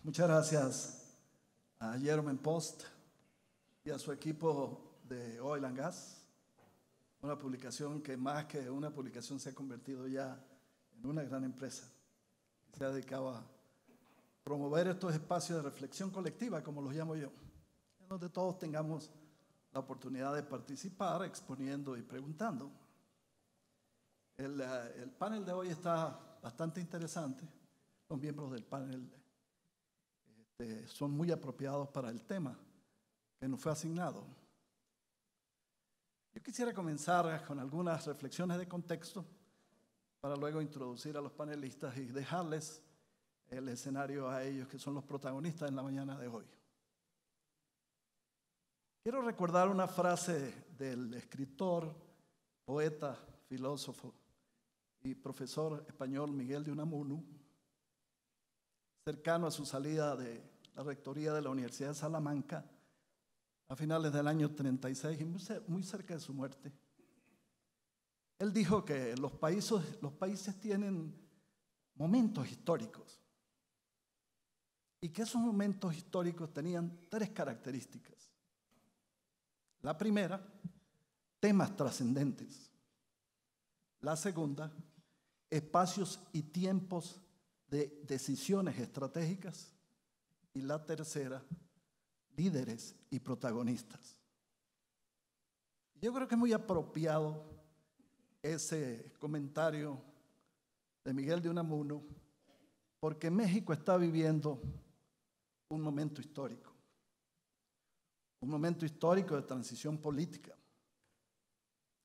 Muchas gracias a Jerome Post y a su equipo de Oil and Gas, una publicación que más que una publicación se ha convertido ya en una gran empresa que se ha dedicado a promover estos espacios de reflexión colectiva, como los llamo yo, en donde todos tengamos la oportunidad de participar exponiendo y preguntando. El panel de hoy está bastante interesante. Los miembros del panel son muy apropiados para el tema que nos fue asignado. Yo quisiera comenzar con algunas reflexiones de contexto para luego introducir a los panelistas y dejarles el escenario a ellos, que son los protagonistas en la mañana de hoy. Quiero recordar una frase del escritor, poeta, filósofo y profesor español Miguel de Unamuno, cercano a su salida de la rectoría de la Universidad de Salamanca a finales del año 36 y muy cerca de su muerte. Él dijo que los países tienen momentos históricos y que esos momentos históricos tenían tres características. La primera, temas trascendentes. La segunda, espacios y tiempos de decisiones estratégicas. Y la tercera, líderes y protagonistas. Yo creo que es muy apropiado ese comentario de Miguel de Unamuno, porque México está viviendo un momento histórico de transición política.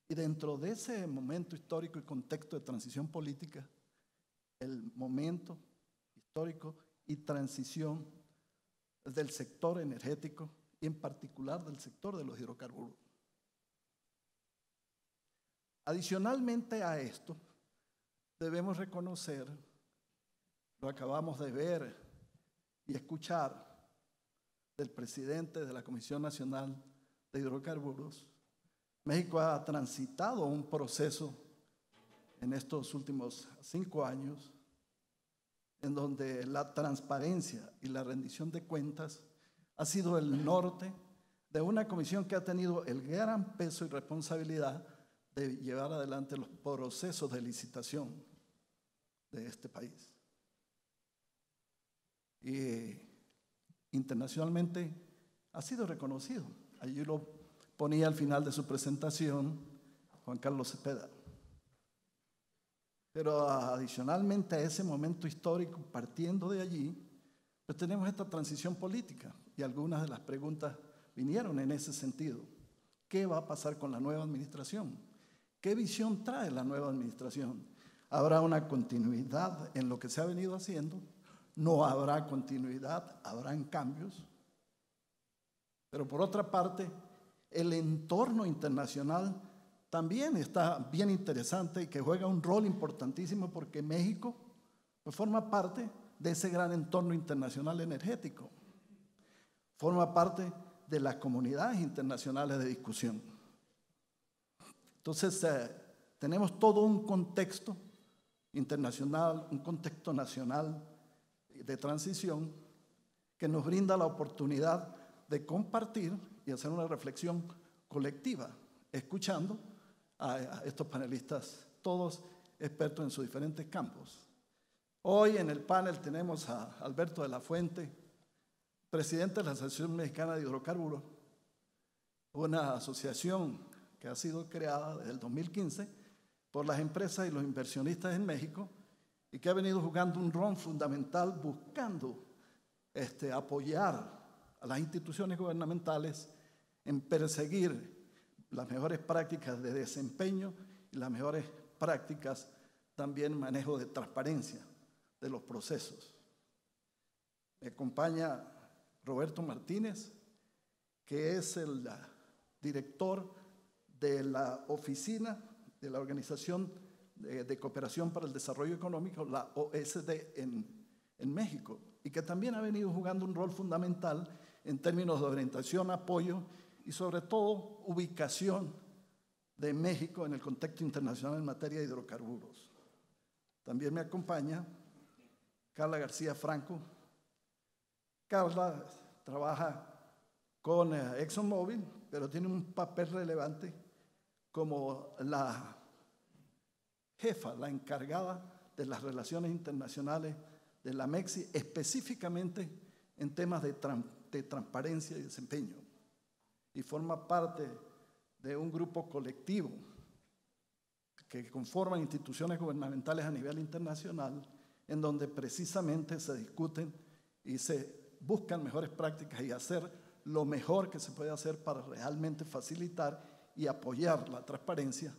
Y dentro de ese momento histórico y contexto de transición política, el momento histórico y transición del sector energético y en particular del sector de los hidrocarburos. Adicionalmente a esto, debemos reconocer, lo acabamos de ver y escuchar del presidente de la Comisión Nacional de Hidrocarburos, México ha transitado un proceso en estos últimos 5 años en donde la transparencia y la rendición de cuentas ha sido el norte de una comisión que ha tenido el gran peso y responsabilidad de llevar adelante los procesos de licitación de este país. Y internacionalmente ha sido reconocido. Allí lo ponía al final de su presentación Juan Carlos Cepeda. Pero adicionalmente a ese momento histórico, partiendo de allí, pues tenemos esta transición política y algunas de las preguntas vinieron en ese sentido. ¿Qué va a pasar con la nueva administración? ¿Qué visión trae la nueva administración? ¿Habrá una continuidad en lo que se ha venido haciendo? ¿No habrá continuidad? ¿Habrán cambios? Pero por otra parte, el entorno internacional también está bien interesante y que juega un rol importantísimo porque México pues, forma parte de ese gran entorno internacional energético. Forma parte de las comunidades internacionales de discusión. Entonces, tenemos todo un contexto internacional, un contexto nacional de transición que nos brinda la oportunidad de compartir y hacer una reflexión colectiva, escuchando a estos panelistas, todos expertos en sus diferentes campos. Hoy en el panel tenemos a Alberto de la Fuente, presidente de la Asociación Mexicana de Hidrocarburos, una asociación que ha sido creada desde el 2015 por las empresas y los inversionistas en México y que ha venido jugando un rol fundamental buscando apoyar a las instituciones gubernamentales en perseguir las mejores prácticas de desempeño y las mejores prácticas también manejo de transparencia de los procesos. Me acompaña Roberto Martínez, que es el director de la oficina de la Organización de Cooperación para el Desarrollo Económico, la OSD en México, y que también ha venido jugando un rol fundamental en términos de orientación, apoyo y sobre todo ubicación de México en el contexto internacional en materia de hidrocarburos. También me acompaña Carla García Franco, Carla trabaja con ExxonMobil, pero tiene un papel relevante como la jefa, la encargada de las relaciones internacionales de la MEXI, específicamente en temas de transparencia y desempeño. Y forma parte de un grupo colectivo que conforman instituciones gubernamentales a nivel internacional, en donde precisamente se discuten y se buscan mejores prácticas y hacer lo mejor que se puede hacer para realmente facilitar y apoyar la transparencia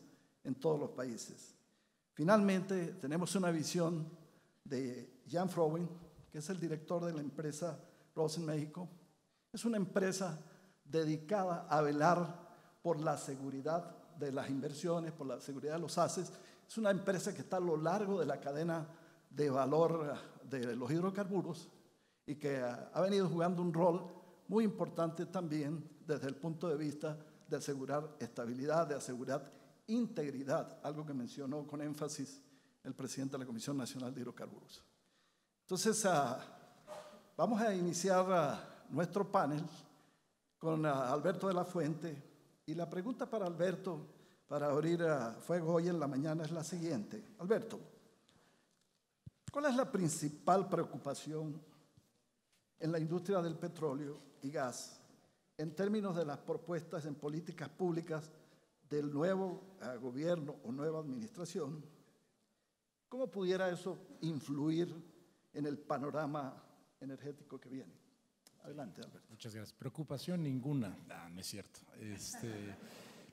en todos los países. Finalmente, tenemos una visión de Jan Frowen, que es el director de la empresa Rosen México. Es una empresa dedicada a velar por la seguridad de las inversiones, por la seguridad de los assets. Es una empresa que está a lo largo de la cadena de valor de los hidrocarburos y que ha venido jugando un rol muy importante también desde el punto de vista de asegurar estabilidad, de asegurar integridad, algo que mencionó con énfasis el presidente de la Comisión Nacional de Hidrocarburos. Entonces, vamos a iniciar nuestro panel con Alberto de la Fuente. Y la pregunta para Alberto, para abrir fuego hoy en la mañana, es la siguiente. Alberto, ¿cuál es la principal preocupación en la industria del petróleo y gas en términos de las propuestas en políticas públicas del nuevo gobierno o nueva administración? ¿Cómo pudiera eso influir en el panorama energético que viene? Adelante, Alberto. Muchas gracias. Preocupación ninguna. No es cierto.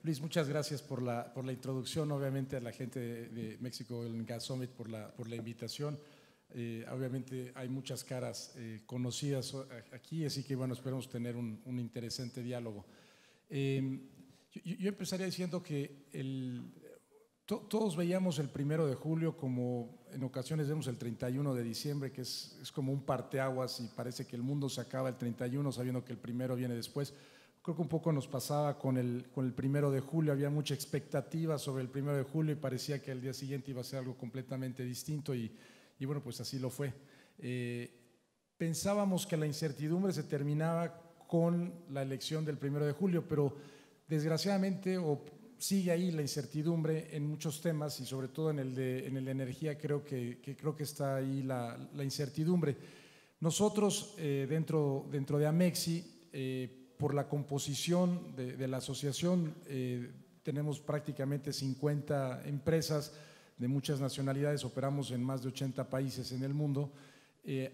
Luis, muchas gracias por la introducción. Obviamente a la gente de Mexico Oil and Gas Summit por la invitación. Obviamente hay muchas caras conocidas aquí, así que bueno, esperamos tener un interesante diálogo. Yo empezaría diciendo que todos veíamos el 1 de julio como en ocasiones vemos el 31 de diciembre, que es como un parteaguas y parece que el mundo se acaba el 31 sabiendo que el 1 viene después. Creo que un poco nos pasaba con el 1 de julio, había mucha expectativa sobre el 1 de julio y parecía que el día siguiente iba a ser algo completamente distinto y bueno, pues así lo fue. Pensábamos que la incertidumbre se terminaba con la elección del 1 de julio, pero desgraciadamente sigue ahí la incertidumbre en muchos temas y sobre todo en el de energía creo que está ahí la incertidumbre. Nosotros dentro de Amexi, por la composición de la asociación, tenemos prácticamente 50 empresas de muchas nacionalidades, operamos en más de 80 países en el mundo.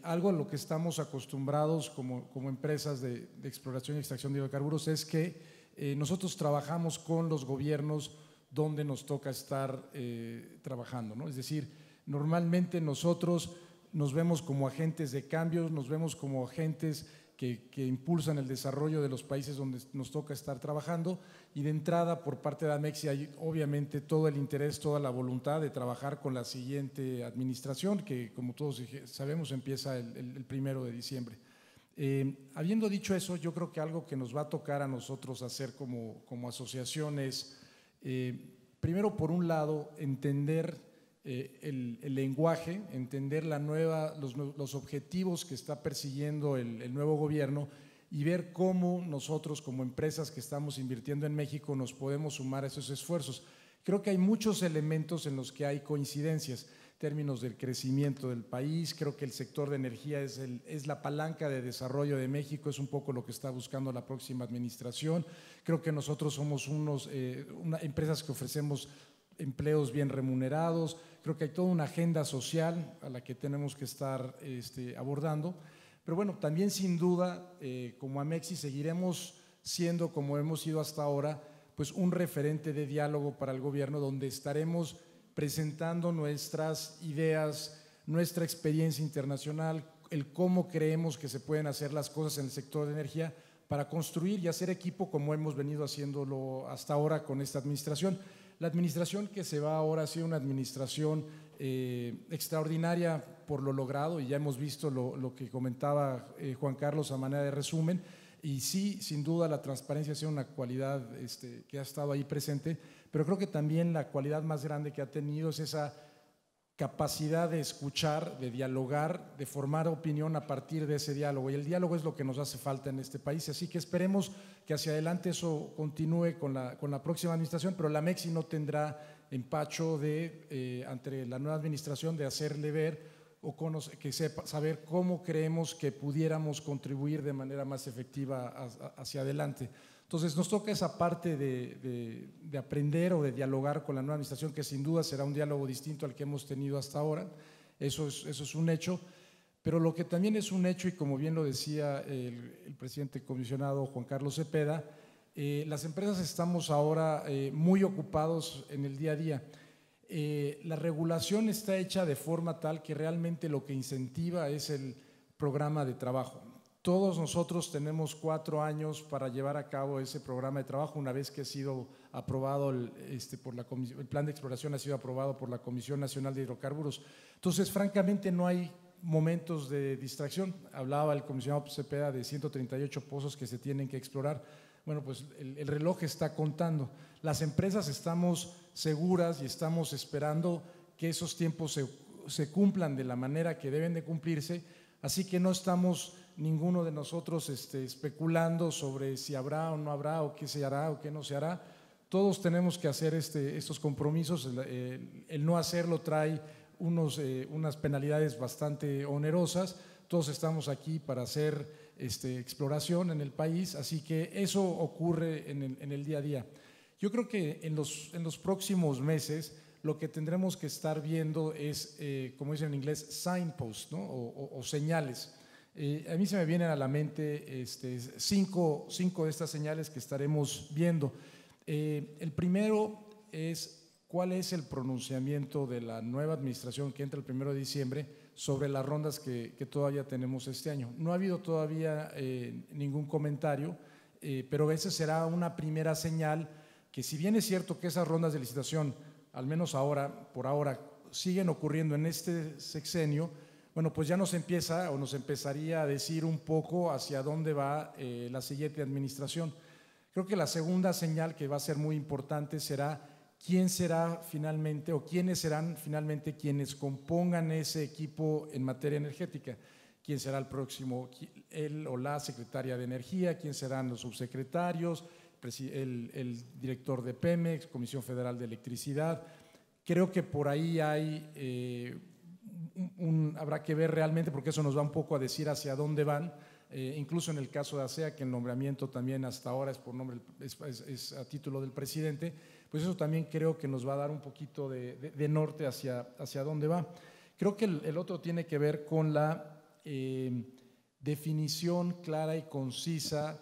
Algo a lo que estamos acostumbrados como empresas de exploración y extracción de hidrocarburos es que nosotros trabajamos con los gobiernos donde nos toca estar trabajando, ¿no? Es decir, normalmente nosotros nos vemos como agentes de cambios, nos vemos como agentes que impulsan el desarrollo de los países donde nos toca estar trabajando y de entrada por parte de Amexi hay obviamente todo el interés, toda la voluntad de trabajar con la siguiente administración que como todos sabemos empieza el 1 de diciembre. Habiendo dicho eso, yo creo que algo que nos va a tocar a nosotros hacer como asociación es, primero por un lado, entender el lenguaje, entender los objetivos que está persiguiendo el nuevo gobierno y ver cómo nosotros como empresas que estamos invirtiendo en México nos podemos sumar a esos esfuerzos. Creo que hay muchos elementos en los que hay coincidencias. Términos del crecimiento del país, creo que el sector de energía es la palanca de desarrollo de México, es un poco lo que está buscando la próxima administración. Creo que nosotros somos empresas que ofrecemos empleos bien remunerados, creo que hay toda una agenda social a la que tenemos que estar abordando, pero bueno, también sin duda como Amexi seguiremos siendo como hemos sido hasta ahora, pues un referente de diálogo para el gobierno donde estaremos presentando nuestras ideas, nuestra experiencia internacional, el cómo creemos que se pueden hacer las cosas en el sector de energía para construir y hacer equipo como hemos venido haciéndolo hasta ahora con esta administración. La administración que se va ahora ha sido una administración extraordinaria por lo logrado y ya hemos visto lo que comentaba Juan Carlos a manera de resumen. Y sí, sin duda la transparencia ha sido una cualidad que ha estado ahí presente, pero creo que también la cualidad más grande que ha tenido es esa capacidad de escuchar, de dialogar, de formar opinión a partir de ese diálogo. Y el diálogo es lo que nos hace falta en este país. Así que esperemos que hacia adelante eso continúe con la próxima administración, pero la MEXI no tendrá empacho ante la nueva administración de hacerle ver o saber cómo creemos que pudiéramos contribuir de manera más efectiva hacia adelante. Entonces nos toca esa parte de aprender o de dialogar con la nueva administración, que sin duda será un diálogo distinto al que hemos tenido hasta ahora. Eso es un hecho, pero lo que también es un hecho, y como bien lo decía el presidente comisionado Juan Carlos Cepeda, las empresas estamos ahora muy ocupados en el día a día. La regulación está hecha de forma tal que realmente lo que incentiva es el programa de trabajo. Todos nosotros tenemos 4 años para llevar a cabo ese programa de trabajo una vez que ha sido aprobado el plan de exploración ha sido aprobado por la Comisión Nacional de Hidrocarburos. Entonces, francamente, no hay momentos de distracción. Hablaba el comisionado Cepeda de 138 pozos que se tienen que explorar. Bueno, pues el reloj está contando. Las empresas estamos seguras y estamos esperando que esos tiempos se cumplan de la manera que deben de cumplirse, así que no estamos ninguno de nosotros especulando sobre si habrá o no habrá, o qué se hará o qué no se hará. Todos tenemos que hacer estos compromisos. El no hacerlo trae unas penalidades bastante onerosas. Todos estamos aquí para hacer exploración en el país, así que eso ocurre en el día a día. Yo creo que en los próximos meses lo que tendremos que estar viendo es, como dicen en inglés, signposts, ¿no? o señales. A mí se me vienen a la mente 5 de estas señales que estaremos viendo. El primero es cuál es el pronunciamiento de la nueva administración que entra el 1 de diciembre sobre las rondas que todavía tenemos este año. No ha habido todavía ningún comentario, pero esa será una primera señal que, si bien es cierto que esas rondas de licitación, al menos por ahora, siguen ocurriendo en este sexenio, bueno, pues ya nos empezaría a decir un poco hacia dónde va la siguiente administración. Creo que la segunda señal que va a ser muy importante será quién será finalmente o quiénes serán finalmente quienes compongan ese equipo en materia energética. ¿Quién será el próximo, él o la secretaria de Energía? ¿Quién serán los subsecretarios? El director de Pemex, Comisión Federal de Electricidad. Creo que por ahí habrá que ver realmente, porque eso nos va un poco a decir hacia dónde van. Incluso en el caso de ASEA, que el nombramiento también hasta ahora es a título del presidente, pues eso también creo que nos va a dar un poquito de norte hacia dónde va. Creo que el otro tiene que ver con la definición clara y concisa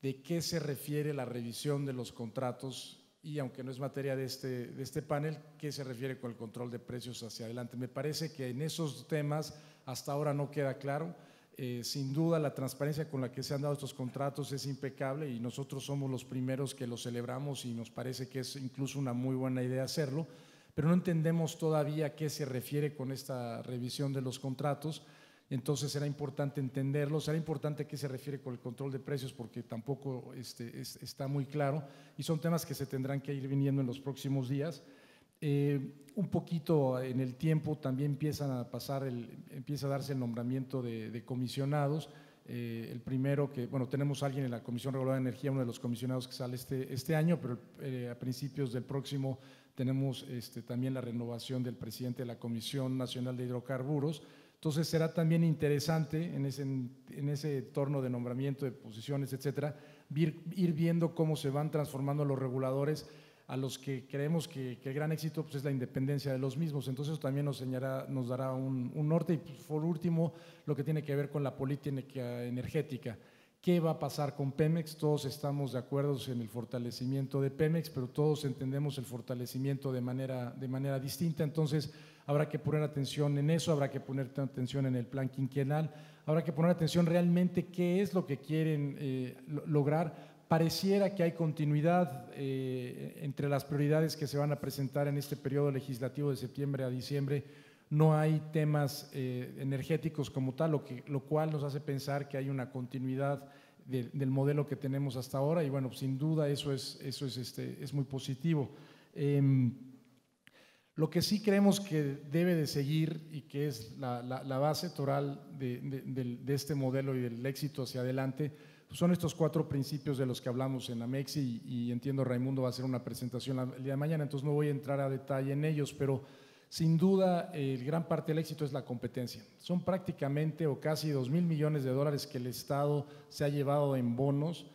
de qué se refiere la revisión de los contratos, y aunque no es materia de este panel, qué se refiere con el control de precios hacia adelante. Me parece que en esos temas hasta ahora no queda claro. Sin duda la transparencia con la que se han dado estos contratos es impecable y nosotros somos los primeros que lo celebramos y nos parece que es incluso una muy buena idea hacerlo, pero no entendemos todavía a qué se refiere con esta revisión de los contratos. Entonces será importante entenderlo, será importante qué se refiere con el control de precios, porque tampoco está muy claro y son temas que se tendrán que ir viniendo en los próximos días. Un poquito en el tiempo también empieza a darse el nombramiento de comisionados. El primero tenemos a alguien en la Comisión Reguladora de Energía, uno de los comisionados que sale este año, pero a principios del próximo tenemos también la renovación del presidente de la Comisión Nacional de Hidrocarburos. Entonces será también interesante en ese torno de nombramiento de posiciones, etcétera, ir viendo cómo se van transformando los reguladores, a los que creemos que el gran éxito pues, es la independencia de los mismos. Entonces eso también nos dará un norte. Y pues, por último, lo que tiene que ver con la política energética. ¿Qué va a pasar con Pemex? Todos estamos de acuerdo en el fortalecimiento de Pemex, pero todos entendemos el fortalecimiento de manera distinta. Entonces habrá que poner atención en eso, habrá que poner atención en el plan quinquenal, habrá que poner atención realmente qué es lo que quieren lograr. Pareciera que hay continuidad entre las prioridades que se van a presentar en este periodo legislativo de septiembre a diciembre. No hay temas energéticos como tal, lo cual nos hace pensar que hay una continuidad del modelo que tenemos hasta ahora y bueno, sin duda eso es muy positivo. Lo que sí creemos que debe de seguir y que es la base toral de este modelo y del éxito hacia adelante, pues son estos 4 principios de los que hablamos en Amexi y entiendo Raimundo va a hacer una presentación el día de mañana, entonces no voy a entrar a detalle en ellos, pero sin duda gran parte del éxito es la competencia. Son prácticamente o casi 2,000 millones de dólares que el Estado se ha llevado en bonos,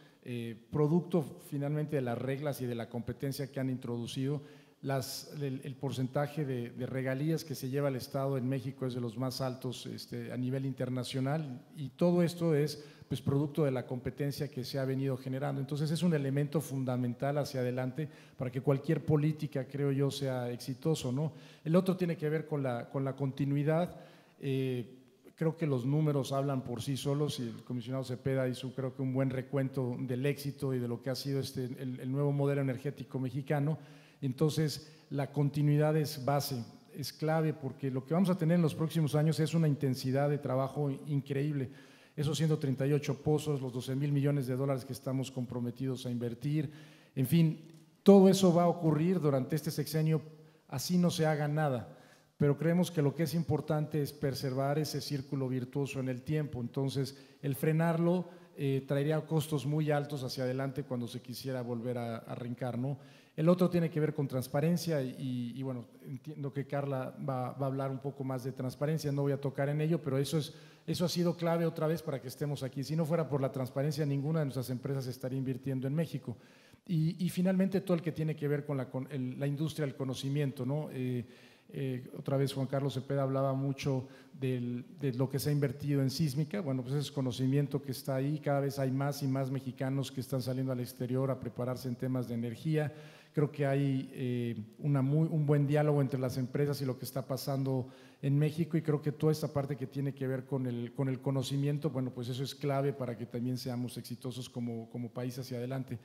producto finalmente de las reglas y de la competencia que han introducido. El porcentaje de regalías que se lleva el Estado en México es de los más altos a nivel internacional y todo esto es pues, producto de la competencia que se ha venido generando. Entonces es un elemento fundamental hacia adelante para que cualquier política, creo yo, sea exitoso, ¿no? El otro tiene que ver con la continuidad. Creo que los números hablan por sí solos y el comisionado Cepeda hizo creo que un buen recuento del éxito y de lo que ha sido el nuevo modelo energético mexicano. Entonces la continuidad es base, es clave porque lo que vamos a tener en los próximos años es una intensidad de trabajo increíble. Esos 138 pozos, los 12,000 millones de dólares que estamos comprometidos a invertir, en fin, todo eso va a ocurrir durante este sexenio, así no se haga nada. Pero creemos que lo que es importante es preservar ese círculo virtuoso en el tiempo. Entonces, el frenarlo traería costos muy altos hacia adelante cuando se quisiera volver a arrancar, ¿no? El otro tiene que ver con transparencia y bueno, entiendo que Carla va a hablar un poco más de transparencia, no voy a tocar en ello, pero eso ha sido clave otra vez para que estemos aquí. Si no fuera por la transparencia, ninguna de nuestras empresas estaría invirtiendo en México. Y finalmente todo el que tiene que ver con la industria del conocimiento, ¿no? Otra vez Juan Carlos Cepeda hablaba mucho de lo que se ha invertido en sísmica. Bueno, pues ese conocimiento que está ahí, cada vez hay más y más mexicanos que están saliendo al exterior a prepararse en temas de energía. Creo que hay un buen diálogo entre las empresas y lo que está pasando en México y creo que toda esta parte que tiene que ver con el conocimiento, bueno, pues eso es clave para que también seamos exitosos como país hacia adelante.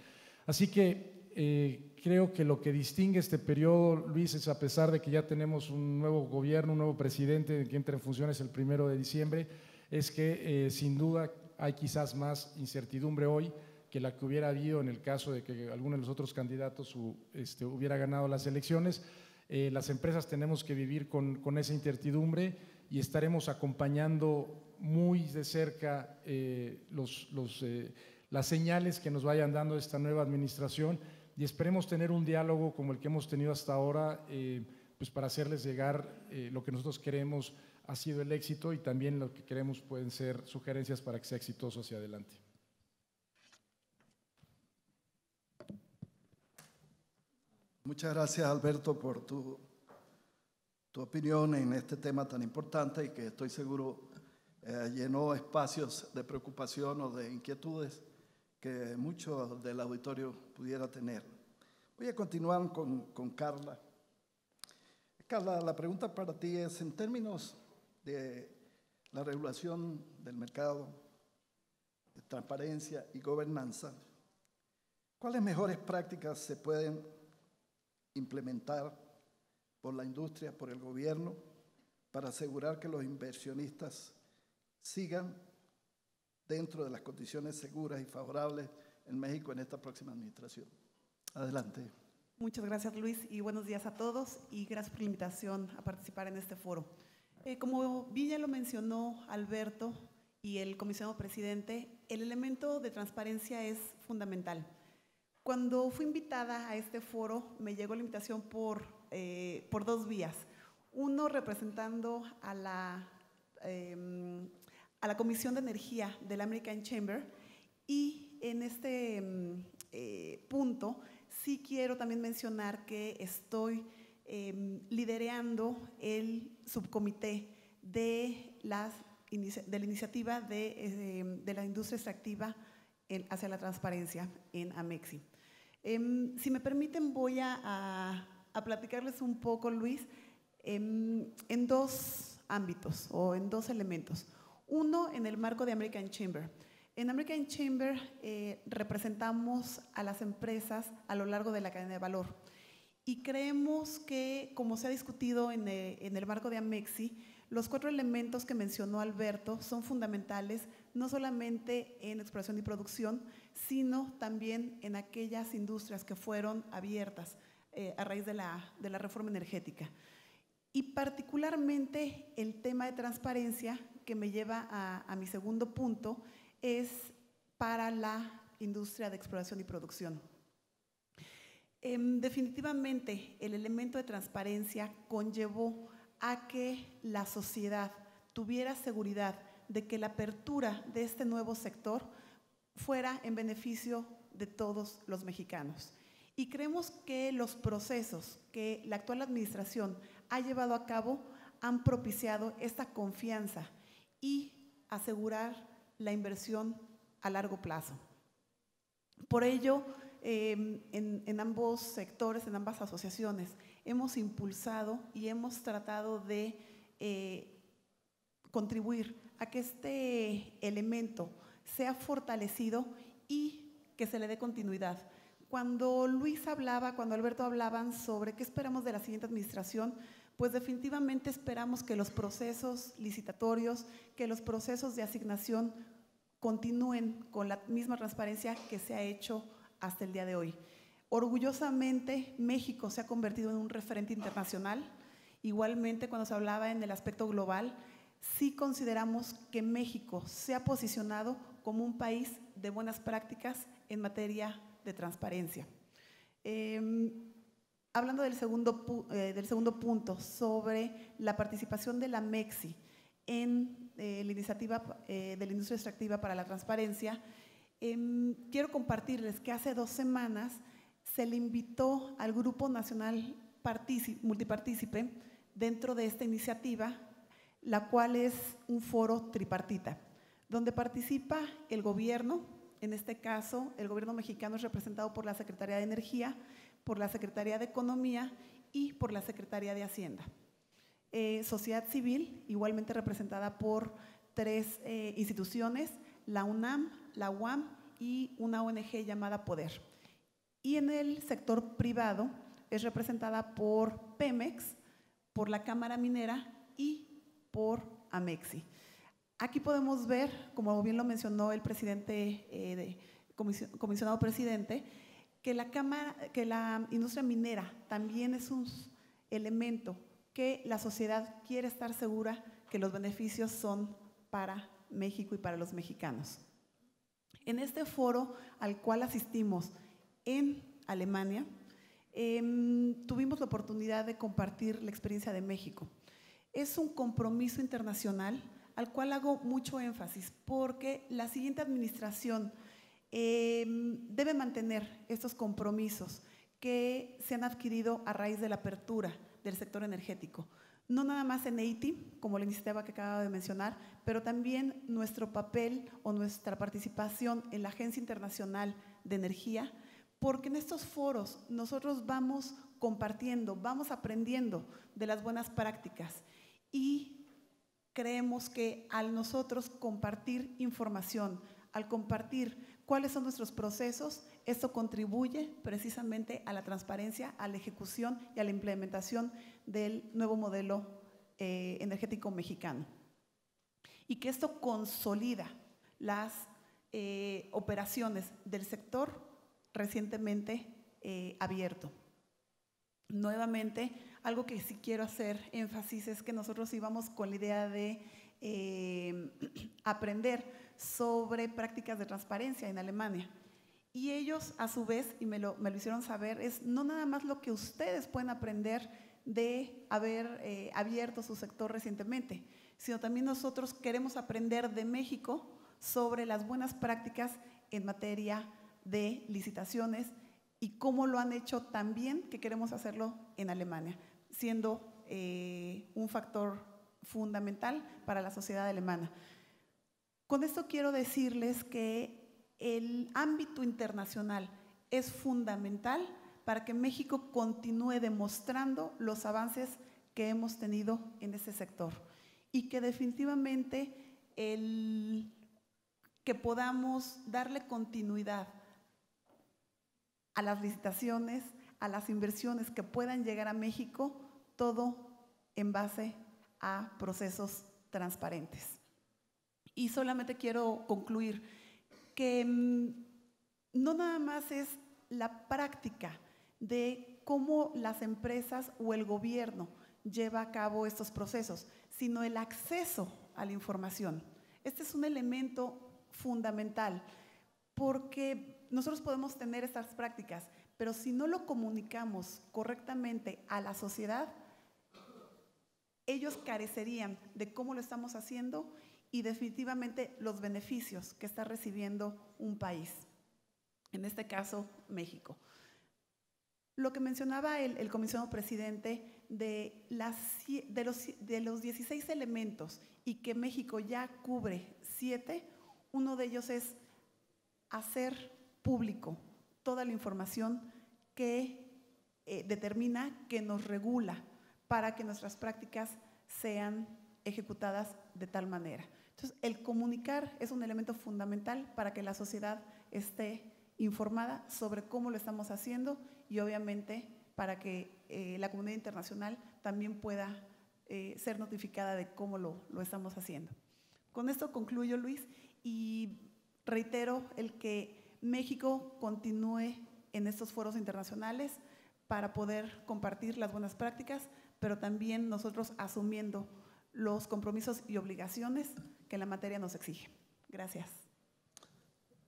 Así que creo que lo que distingue este periodo, Luis, es a pesar de que ya tenemos un nuevo gobierno, un nuevo presidente que entra en funciones el 1 de diciembre, es que sin duda hay quizás más incertidumbre hoy que la que hubiera habido en el caso de que alguno de los otros candidatos hubiera ganado las elecciones. Las empresas tenemos que vivir con esa incertidumbre y estaremos acompañando muy de cerca las señales que nos vayan dando esta nueva administración y esperemos tener un diálogo como el que hemos tenido hasta ahora, pues para hacerles llegar lo que nosotros queremos ha sido el éxito y también lo que queremos pueden ser sugerencias para que sea exitoso hacia adelante. Muchas gracias, Alberto, por tu opinión en este tema tan importante y que estoy seguro llenó espacios de preocupación o de inquietudes que mucho del auditorio pudiera tener. Voy a continuar con Carla. Carla, la pregunta para ti es, en términos de la regulación del mercado, de transparencia y gobernanza, ¿cuáles mejores prácticas se pueden implementar por la industria, por el gobierno, para asegurar que los inversionistas sigan dentro de las condiciones seguras y favorables en México en esta próxima administración? Adelante. Muchas gracias, Luis, y buenos días a todos y gracias por la invitación a participar en este foro. Como bien ya lo mencionó Alberto y el comisionado presidente, el elemento de transparencia es fundamental. Cuando fui invitada a este foro, me llegó la invitación por 2 vías. Uno, representando a la Comisión de Energía del American Chamber, y en este punto sí quiero también mencionar que estoy liderando el subcomité de la iniciativa de la industria extractiva hacia la transparencia en Amexi. Si me permiten, voy a platicarles un poco, Luis, en 2 ámbitos o en 2 elementos. Uno, en el marco de American Chamber. En American Chamber representamos a las empresas a lo largo de la cadena de valor y creemos que, como se ha discutido en el marco de Amexi, los 4 elementos que mencionó Alberto son fundamentales, no solamente en exploración y producción, sino también en aquellas industrias que fueron abiertas a raíz de la reforma energética. Y particularmente el tema de transparencia, que me lleva a mi segundo punto, es para la industria de exploración y producción. Definitivamente, el elemento de transparencia conllevó a que la sociedad tuviera seguridad de que la apertura de este nuevo sector fuera en beneficio de todos los mexicanos. Y creemos que los procesos que la actual administración ha llevado a cabo han propiciado esta confianza y asegurar la inversión a largo plazo. Por ello, en ambos sectores, en ambas asociaciones, hemos impulsado y hemos tratado de contribuir a que este elemento sea fortalecido y que se le dé continuidad. Cuando Luis hablaba, cuando Alberto hablaban sobre qué esperamos de la siguiente administración, pues definitivamente esperamos que los procesos licitatorios, que los procesos de asignación continúen con la misma transparencia que se ha hecho hasta el día de hoy. Orgullosamente, México se ha convertido en un referente internacional. Igualmente, cuando se hablaba en el aspecto global, sí consideramos que México se ha posicionado como un país de buenas prácticas en materia de transparencia. Hablando del segundo punto sobre la participación de la MEXI en la iniciativa de la industria extractiva para la transparencia, quiero compartirles que hace 2 semanas se le invitó al Grupo Nacional Multipartícipe dentro de esta iniciativa, la cual es un foro tripartita, donde participa el gobierno. En este caso, el gobierno mexicano es representado por la Secretaría de Energía, por la Secretaría de Economía y por la Secretaría de Hacienda. Sociedad civil, igualmente representada por 3 instituciones, la UNAM, la UAM y una ONG llamada Poder. Y en el sector privado es representada por Pemex, por la Cámara Minera y por Amexi. Aquí podemos ver, como bien lo mencionó el presidente, comisionado presidente, que la industria minera también es un elemento que la sociedad quiere estar segura que los beneficios son para México y para los mexicanos. En este foro al cual asistimos en Alemania, tuvimos la oportunidad de compartir la experiencia de México. Es un compromiso internacional al cual hago mucho énfasis, porque la siguiente administración debe mantener estos compromisos que se han adquirido a raíz de la apertura del sector energético. No nada más en EITI, como la iniciativa que acabo de mencionar, pero también nuestro papel o nuestra participación en la Agencia Internacional de Energía, porque en estos foros nosotros vamos compartiendo, vamos aprendiendo de las buenas prácticas y creemos que al nosotros compartir información, al compartir cuáles son nuestros procesos, esto contribuye precisamente a la transparencia, a la ejecución y a la implementación del nuevo modelo energético mexicano. Y que esto consolida las operaciones del sector recientemente abierto. Nuevamente, algo que sí quiero hacer énfasis es que nosotros íbamos con la idea de aprender sobre prácticas de transparencia en Alemania. Y ellos, a su vez, y me lo hicieron saber, es no nada más lo que ustedes pueden aprender de haber abierto su sector recientemente, sino también nosotros queremos aprender de México sobre las buenas prácticas en materia de licitaciones y cómo lo han hecho tan bien que queremos hacerlo en Alemania, siendo un factor fundamental para la sociedad alemana. Con esto quiero decirles que el ámbito internacional es fundamental para que México continúe demostrando los avances que hemos tenido en este sector y que definitivamente que podamos darle continuidad a las licitaciones, a las inversiones que puedan llegar a México, todo en base a procesos transparentes. Y solamente quiero concluir que no nada más es la práctica de cómo las empresas o el gobierno lleva a cabo estos procesos, sino el acceso a la información. Este es un elemento fundamental porque nosotros podemos tener estas prácticas, pero si no lo comunicamos correctamente a la sociedad, ellos carecerían de cómo lo estamos haciendo y definitivamente los beneficios que está recibiendo un país, en este caso México. Lo que mencionaba el comisionado presidente de los 16 elementos y que México ya cubre 7, uno de ellos es hacer público toda la información que determina, que nos regula para que nuestras prácticas sean ejecutadas de tal manera. Entonces, el comunicar es un elemento fundamental para que la sociedad esté informada sobre cómo lo estamos haciendo y obviamente para que la comunidad internacional también pueda ser notificada de cómo lo estamos haciendo. Con esto concluyo, Luis, y reitero el que México continúe en estos foros internacionales para poder compartir las buenas prácticas, pero también nosotros asumiendo los compromisos y obligaciones que la materia nos exige. Gracias.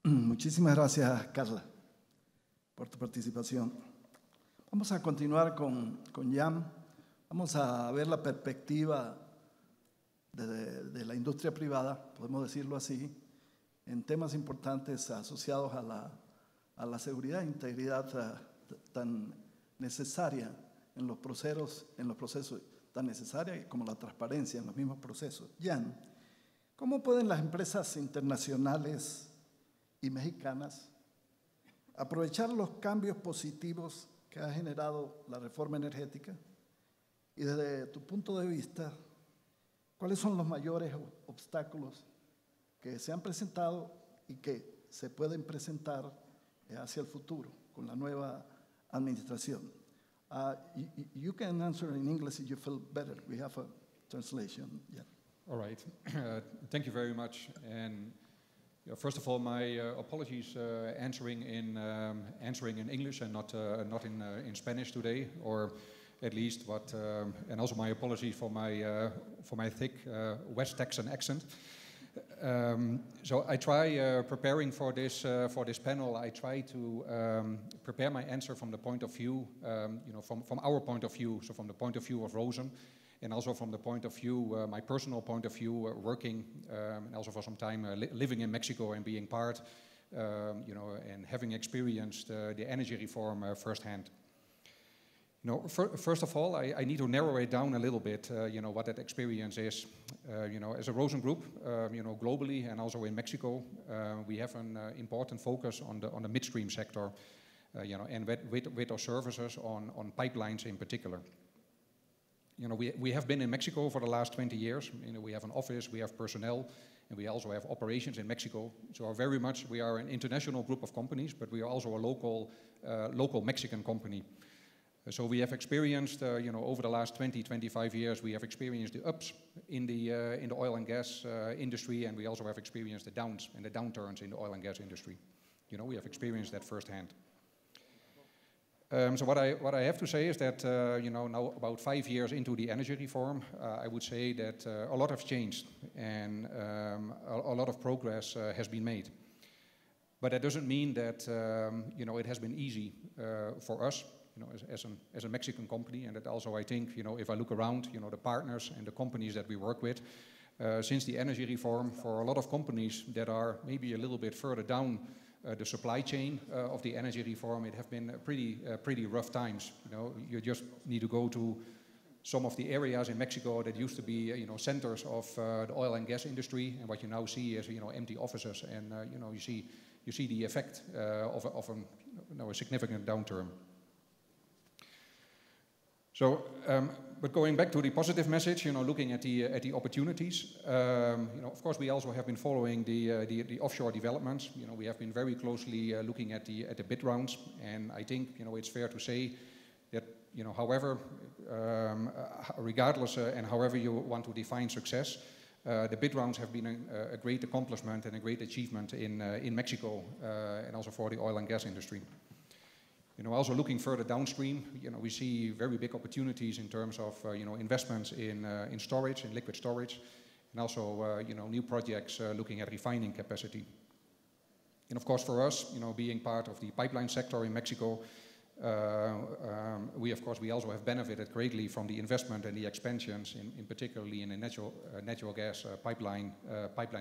Muchísimas gracias, Carla, por tu participación. Vamos a continuar con Jan. Vamos a ver la perspectiva de la industria privada, podemos decirlo así, en temas importantes asociados a la seguridad e integridad tan necesaria en los procesos tan necesaria como la transparencia en los mismos procesos. Jan, ¿cómo pueden las empresas internacionales y mexicanas aprovechar los cambios positivos que ha generado la reforma energética? Y desde tu punto de vista, ¿cuáles son los mayores obstáculos que se han presentado y que se pueden presentar hacia el futuro con la nueva administración? You can answer in English if you feel better. We have a translation. Yeah. All right. Thank you very much. And first of all, my apologies answering in English and not in Spanish today, or at least what. And also my apologies for my thick West Texan accent. So I try preparing for this panel. I try to prepare my answer from the point of view, from our point of view, so from the point of view of Rosen, and also from the point of view, my personal point of view, working, and also for some time living in Mexico and being part, and having experienced the energy reform firsthand. First of all, I need to narrow it down a little bit, what that experience is. As a Rosen Group, globally and also in Mexico, we have an important focus on the midstream sector, and with our services on pipelines in particular. We have been in Mexico for the last 20 years. We have an office, we have personnel, and we also have operations in Mexico. So very much we are an international group of companies, but we are also a local Mexican company. So we have experienced, over the last 20, 25 years, we have experienced the ups in the oil and gas industry, and we also have experienced the downs and the downturns in the oil and gas industry. We have experienced that firsthand. So what I have to say is that, now about 5 years into the energy reform, I would say that a lot has changed, and a lot of progress has been made. But that doesn't mean that, it has been easy for us. As a Mexican company, and that also I think, if I look around, the partners and the companies that we work with, since the energy reform, for a lot of companies that are maybe a little bit further down the supply chain of the energy reform, it have been pretty rough times. You just need to go to some of the areas in Mexico that used to be, centers of the oil and gas industry, and what you now see is, empty offices, and you see the effect of a significant downturn. So, but going back to the positive message, looking at the opportunities, of course we also have been following the offshore developments. We have been very closely looking at the bid rounds, and I think it's fair to say that however, regardless and however you want to define success, the bid rounds have been a great accomplishment and a great achievement in Mexico, and also for the oil and gas industry. Also looking further downstream, we see very big opportunities in terms of, investments in storage, in liquid storage, and also, new projects looking at refining capacity. And of course, for us, being part of the pipeline sector in Mexico, we also have benefited greatly from the investment and the expansions, in particularly in the natural gas pipeline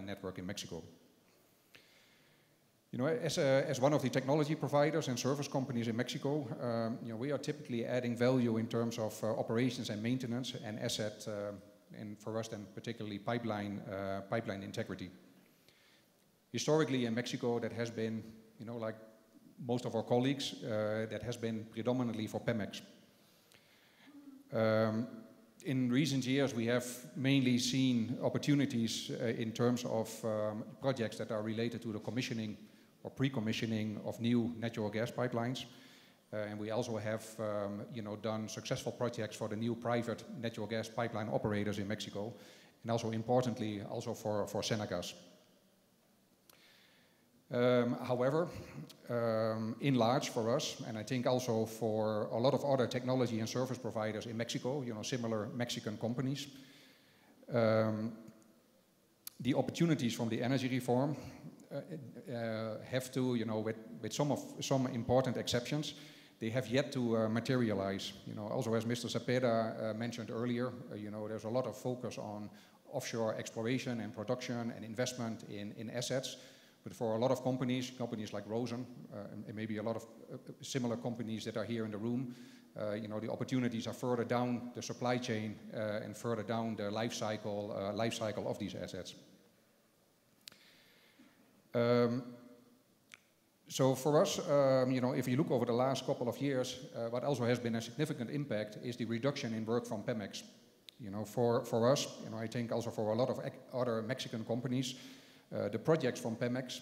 network in Mexico. As one of the technology providers and service companies in Mexico, we are typically adding value in terms of operations and maintenance and asset, and for us then particularly pipeline integrity. Historically in Mexico, that has been, like most of our colleagues, that has been predominantly for Pemex. In recent years, we have mainly seen opportunities in terms of projects that are related to the commissioning or pre-commissioning of new natural gas pipelines. And we also have done successful projects for the new private natural gas pipeline operators in Mexico, and also importantly, also for Senagas. However, in large for us, and I think also for a lot of other technology and service providers in Mexico, similar Mexican companies, the opportunities from the energy reform have to, with some important exceptions, they have yet to materialize. Also as Mr. Cepeda mentioned earlier, there's a lot of focus on offshore exploration and production and investment in assets. But for a lot of companies like Rosen, and maybe a lot of similar companies that are here in the room, the opportunities are further down the supply chain and further down the life cycle of these assets. So for us, if you look over the last couple of years, what also has been a significant impact is the reduction in work from Pemex. For us, I think also for a lot of other Mexican companies, the projects from Pemex,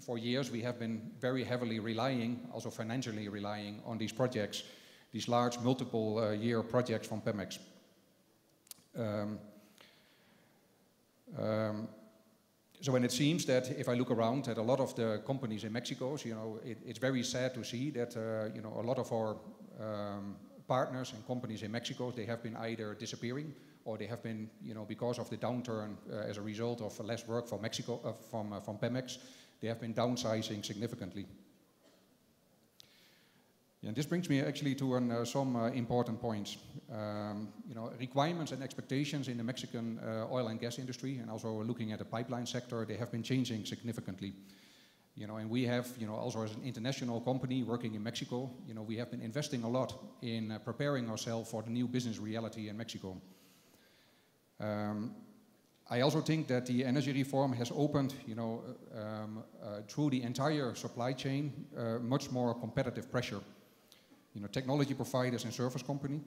for years we have been very heavily relying, also financially relying on these projects, these large multiple year projects from Pemex. So when it seems that if I look around at a lot of the companies in Mexico, it's very sad to see that a lot of our partners and companies in Mexico, they have been either disappearing or they have been, because of the downturn as a result of less work from Mexico, from Pemex, they have been downsizing significantly. And this brings me actually to some important points. Requirements and expectations in the Mexican oil and gas industry, and also looking at the pipeline sector, they have been changing significantly. And we have, also as an international company working in Mexico, we have been investing a lot in preparing ourselves for the new business reality in Mexico. I also think that the energy reform has opened, through the entire supply chain, much more competitive pressure. Technology providers and service company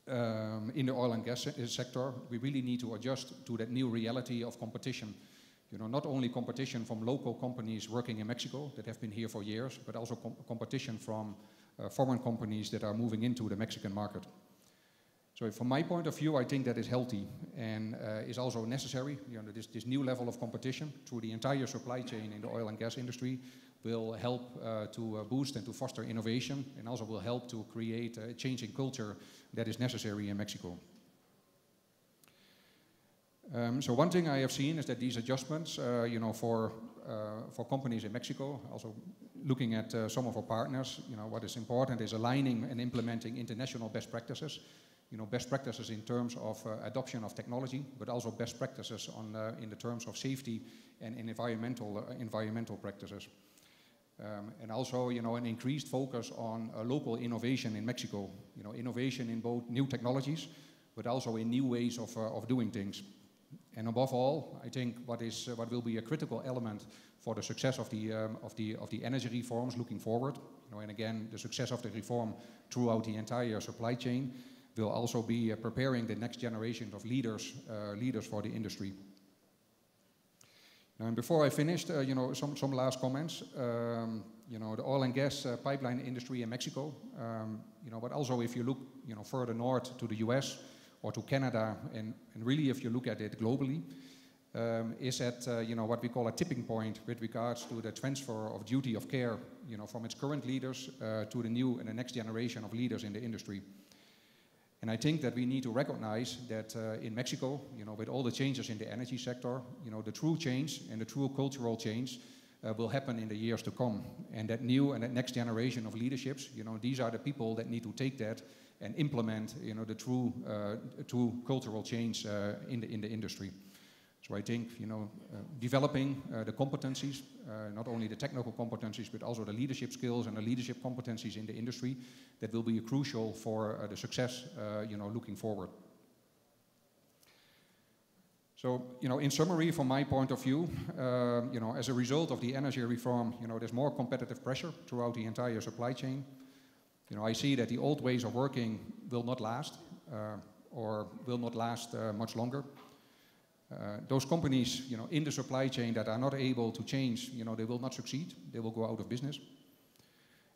in the oil and gas sector, we really need to adjust to that new reality of competition. Not only competition from local companies working in Mexico that have been here for years, but also competition from foreign companies that are moving into the Mexican market. So from my point of view, I think that is healthy and is also necessary. This new level of competition through the entire supply chain in the oil and gas industry will help to boost and to foster innovation, and also will help to create a changing culture that is necessary in Mexico. So one thing I have seen is that these adjustments, for companies in Mexico, also looking at some of our partners, what is important is aligning and implementing international best practices. Best practices in terms of adoption of technology, but also best practices in the terms of safety and environmental practices. And also, an increased focus on local innovation in Mexico. Innovation in both new technologies, but also in new ways of doing things. And above all, I think what will be a critical element for the success of the energy reforms looking forward, and again, the success of the reform throughout the entire supply chain, will also be preparing the next generation of leaders for the industry. Now, and before I finished, some last comments. The oil and gas pipeline industry in Mexico, but also if you look, further north to the US or to Canada, and really if you look at it globally, is at what we call a tipping point with regards to the transfer of duty of care, from its current leaders to the new and the next generation of leaders in the industry. And I think that we need to recognize that in Mexico, with all the changes in the energy sector, the true change and the true cultural change will happen in the years to come. And that new and that next generation of leaderships, these are the people that need to take that and implement, the true cultural change in the industry. So I think, developing the competencies, not only the technical competencies, but also the leadership skills and the leadership competencies in the industry, that will be crucial for the success, looking forward. So, in summary, from my point of view, as a result of the energy reform, there's more competitive pressure throughout the entire supply chain. I see that the old ways of working will not last, or will not last much longer. Those companies, in the supply chain that are not able to change, they will not succeed. They will go out of business.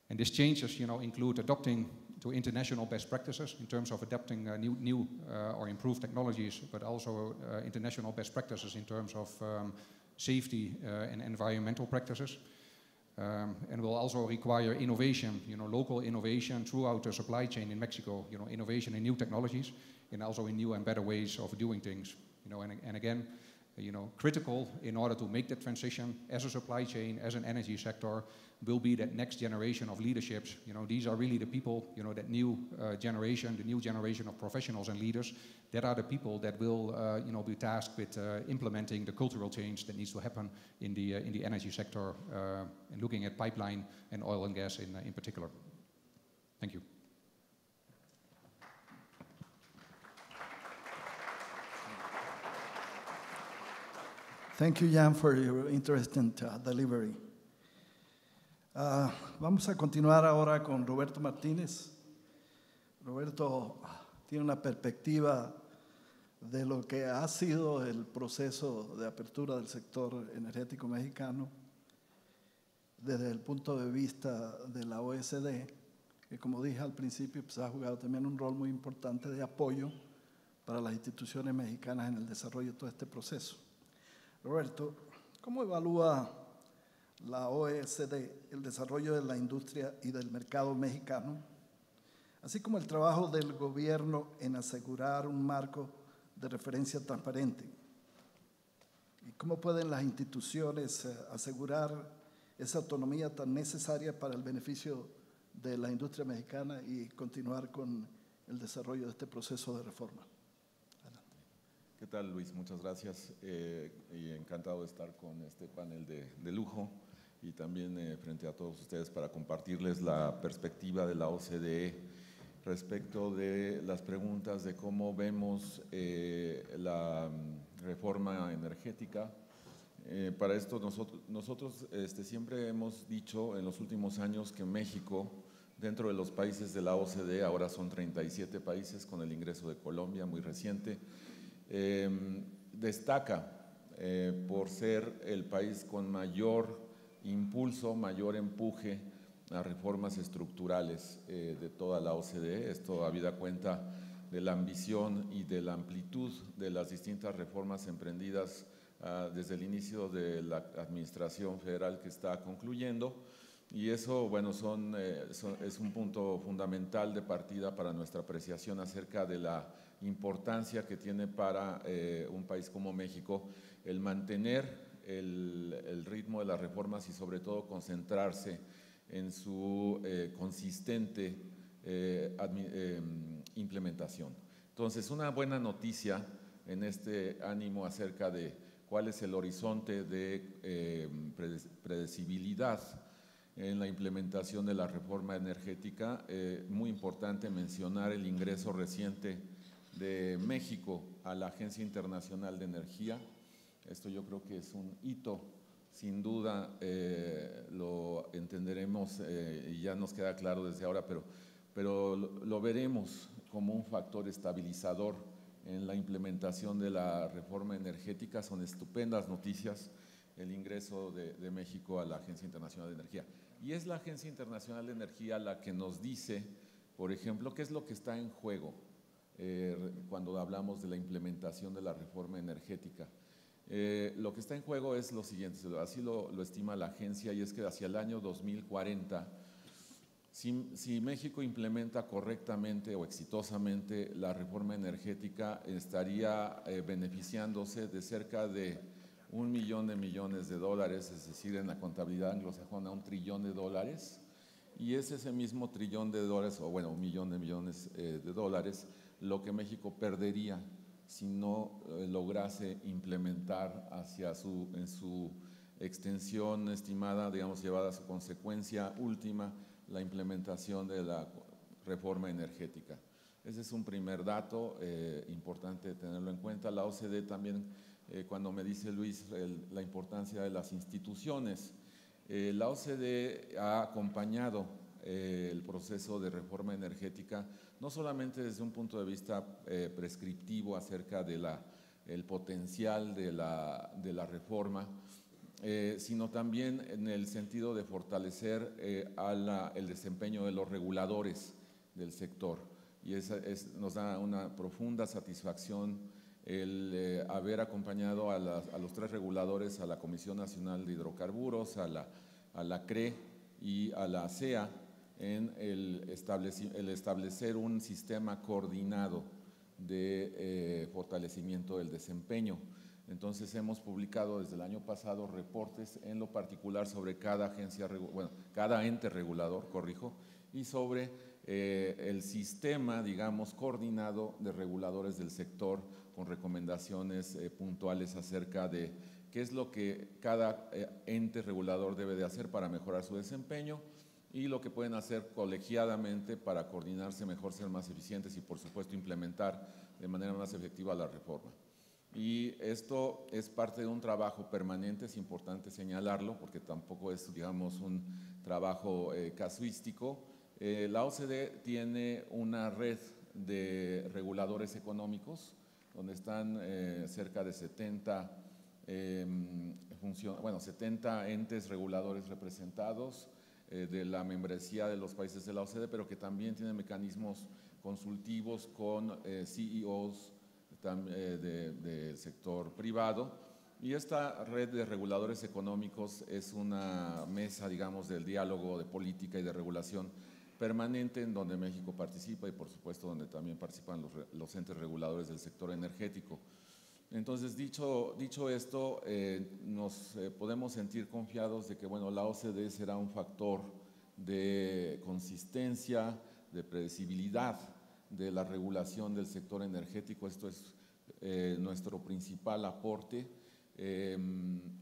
And these changes, include adopting to international best practices in terms of adapting new or improved technologies, but also international best practices in terms of safety and environmental practices. And will also require innovation, local innovation throughout the supply chain in Mexico, innovation in new technologies and also in new and better ways of doing things. And again, critical in order to make that transition as a supply chain, as an energy sector, will be that next generation of leaderships. These are really the people, that new generation, the new generation of professionals and leaders, that are the people that will, be tasked with implementing the cultural change that needs to happen in the energy sector, and looking at pipeline and oil and gas in particular. Thank you. Thank you, Jan, for your interesting delivery. Vamos a continuar ahora con Roberto Martínez. Roberto tiene una perspectiva de lo que ha sido el proceso de apertura del sector energético mexicano desde el punto de vista de la OSD, que como dije al principio, pues ha jugado también un rol muy importante de apoyo para las instituciones mexicanas en el desarrollo de todo este proceso. Roberto, ¿cómo evalúa la OSD el desarrollo de la industria y del mercado mexicano, así como el trabajo del gobierno en asegurar un marco de referencia transparente? ¿Y cómo pueden las instituciones asegurar esa autonomía tan necesaria para el beneficio de la industria mexicana y continuar con el desarrollo de este proceso de reforma? ¿Qué tal, Luis? Muchas gracias y encantado de estar con este panel de lujo y también frente a todos ustedes para compartirles la perspectiva de la OCDE respecto de las preguntas de cómo vemos la reforma energética. Para esto nosotros siempre hemos dicho en los últimos años que México, dentro de los países de la OCDE, ahora son 37 países con el ingreso de Colombia muy reciente, destaca por ser el país con mayor impulso, mayor empuje a reformas estructurales de toda la OCDE. Esto habida cuenta de la ambición y de la amplitud de las distintas reformas emprendidas desde el inicio de la administración federal que está concluyendo, y eso, bueno, es un punto fundamental de partida para nuestra apreciación acerca de la importancia que tiene para un país como México el mantener el ritmo de las reformas y sobre todo concentrarse en su consistente implementación. Entonces, una buena noticia en este ánimo acerca de cuál es el horizonte de predecibilidad en la implementación de la reforma energética. Muy importante mencionar el ingreso reciente de México a la Agencia Internacional de Energía. Esto yo creo que es un hito, sin duda, lo entenderemos y ya nos queda claro desde ahora, pero lo veremos como un factor estabilizador en la implementación de la reforma energética. Son estupendas noticias el ingreso de México a la Agencia Internacional de Energía. Y es la Agencia Internacional de Energía la que nos dice, por ejemplo, qué es lo que está en juego cuando hablamos de la implementación de la reforma energética. Lo que está en juego es lo siguiente, así lo estima la agencia, y es que hacia el año 2040, si México implementa correctamente o exitosamente la reforma energética, estaría beneficiándose de cerca de 1 millón de millones de dólares, es decir, en la contabilidad anglosajona, $1 trillón, y es ese mismo $1 trillón, o bueno, 1 millón de millones de dólares, lo que México perdería si no lograse implementar en su extensión estimada, digamos, llevada a su consecuencia última, la implementación de la reforma energética. Ese es un primer dato importante tenerlo en cuenta. La OCDE también, cuando me dice Luis la importancia de las instituciones, la OCDE ha acompañado el proceso de reforma energética, no solamente desde un punto de vista prescriptivo acerca del potencial de la reforma, sino también en el sentido de fortalecer el desempeño de los reguladores del sector. Y nos da una profunda satisfacción el haber acompañado a los 3 reguladores, a la Comisión Nacional de Hidrocarburos, a la CRE y a la ASEA, en el establecer un sistema coordinado de fortalecimiento del desempeño. Entonces hemos publicado desde el año pasado reportes en lo particular sobre cada ente regulador, y sobre el sistema, digamos, coordinado de reguladores del sector, con recomendaciones puntuales acerca de qué es lo que cada ente regulador debe de hacer para mejorar su desempeño y lo que pueden hacer colegiadamente para coordinarse mejor, ser más eficientes y, por supuesto, implementar de manera más efectiva la reforma. Y esto es parte de un trabajo permanente, es importante señalarlo, porque tampoco es, digamos, un trabajo casuístico. La OCDE tiene una red de reguladores económicos, donde están cerca de 70 entes reguladores representados de la membresía de los países de la OCDE, pero que también tienen mecanismos consultivos con CEOs del sector privado. Y esta red de reguladores económicos es una mesa, digamos, del diálogo de política y de regulación permanente, en donde México participa y, por supuesto, donde también participan los entes reguladores del sector energético. Entonces, dicho esto, nos podemos sentir confiados de que, bueno, la OCDE será un factor de consistencia, de predecibilidad de la regulación del sector energético. Esto es nuestro principal aporte.